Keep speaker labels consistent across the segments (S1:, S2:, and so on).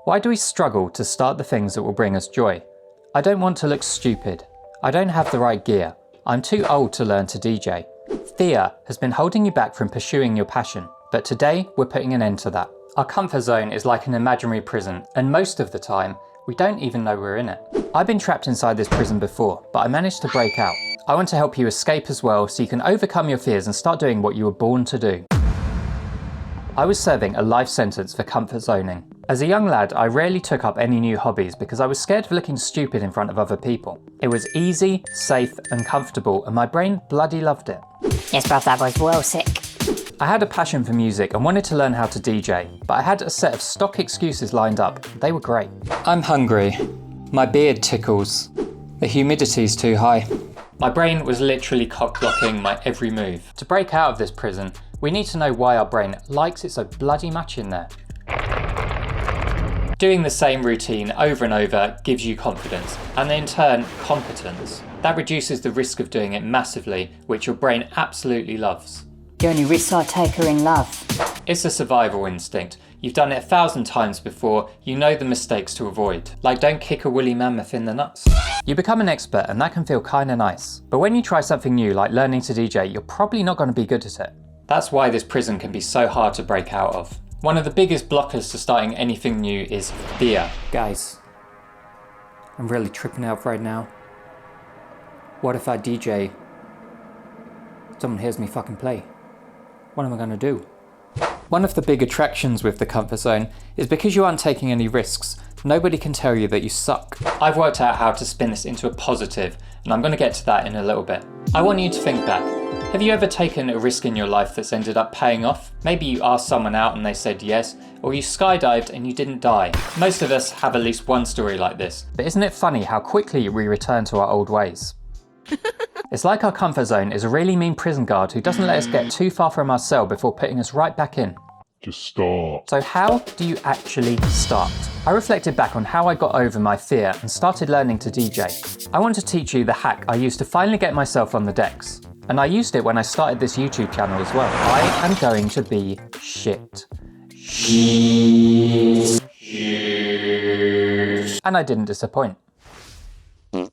S1: Why do we struggle to start the things that will bring us joy? I don't want to look stupid. I don't have the right gear. I'm too old to learn to DJ. Fear has been holding you back from pursuing your passion, but today we're putting an end to that. Our comfort zone is like an imaginary prison, and most of the time, we don't even know we're in it. I've been trapped inside this prison before, but I managed to break out. I want to help you escape as well, so you can overcome your fears and start doing what you were born to do. I was serving a life sentence for comfort zoning. As a young lad, I rarely took up any new hobbies because I was scared of looking stupid in front of other people. It was easy, safe, and comfortable, and my brain bloody loved it.
S2: Yes, bruv, that was well sick.
S1: I had a passion for music and wanted to learn how to DJ, but I had a set of stock excuses lined up. They were great. I'm hungry. My beard tickles. The humidity's too high. My brain was literally cock-blocking my every move. To break out of this prison, we need to know why our brain likes it so bloody much in there. Doing the same routine over and over gives you confidence, and in turn, competence. That reduces the risk of doing it massively, which your brain absolutely loves.
S2: The only risks I take are in love.
S1: It's a survival instinct. You've done it 1,000 times before, you know the mistakes to avoid. Like don't kick a woolly mammoth in the nuts. You become an expert and that can feel kinda nice. But when you try something new like learning to DJ, you're probably not gonna be good at it. That's why this prison can be so hard to break out of. One of the biggest blockers to starting anything new is fear. Guys, I'm really tripping out right now. What if I DJ? Someone hears me fucking play. What am I gonna do? One of the big attractions with the comfort zone is because you aren't taking any risks, nobody can tell you that you suck. I've worked out how to spin this into a positive, and I'm gonna get to that in a little bit. I want you to think back. Have you ever taken a risk in your life that's ended up paying off? Maybe you asked someone out and they said yes, or you skydived and you didn't die. Most of us have at least one story like this. But isn't it funny how quickly we return to our old ways? It's like our comfort zone is a really mean prison guard who doesn't let us get too far from our cell before putting us right back in.
S3: Just start.
S1: So how do you actually start? I reflected back on how I got over my fear and started learning to DJ. I want to teach you the hack I used to finally get myself on the decks. And I used it when I started this YouTube channel as well. I am going to be shit. And I didn't disappoint.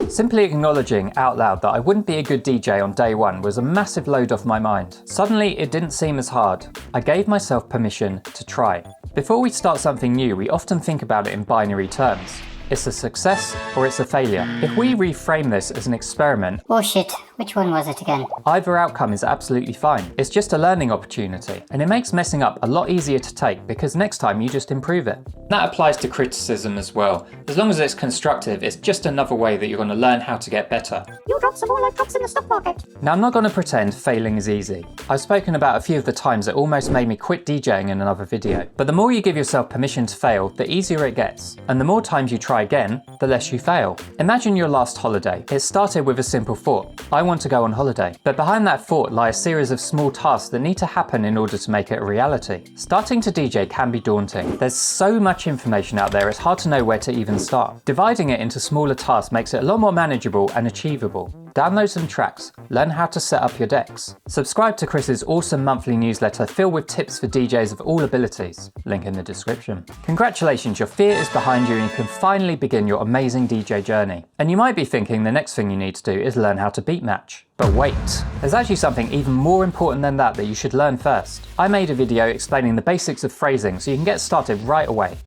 S1: Simply acknowledging out loud that I wouldn't be a good DJ on day one was a massive load off my mind. Suddenly it didn't seem as hard. I gave myself permission to try. Before we start something new, we often think about it in binary terms. It's a success or it's a failure. If we reframe this as an experiment,
S2: Oh shit, which one was it again?
S1: either outcome is absolutely fine. It's just a learning opportunity, and it makes messing up a lot easier to take because next time you just improve it. That applies to criticism as well. As long as it's constructive, it's just another way that you're going to learn how to get better.
S2: You dropped some more like drops in the stock market.
S1: Now I'm not going to pretend failing is easy. I've spoken about a few of the times that almost made me quit DJing in another video. But the more you give yourself permission to fail, the easier it gets. And the more times you try again, the less you fail. Imagine your last holiday. It started with a simple thought. I want to go on holiday. But behind that thought lie a series of small tasks that need to happen in order to make it a reality. Starting to DJ can be daunting. There's so much information out there, it's hard to know where to even start. Dividing it into smaller tasks makes it a lot more manageable and achievable. Download some tracks, learn how to set up your decks. Subscribe to Chris's awesome monthly newsletter filled with tips for DJs of all abilities. Link in the description. Congratulations, your fear is behind you and you can finally begin your amazing DJ journey. And you might be thinking the next thing you need to do is learn how to beat match. But wait, there's actually something even more important than that you should learn first. I made a video explaining the basics of phrasing so you can get started right away.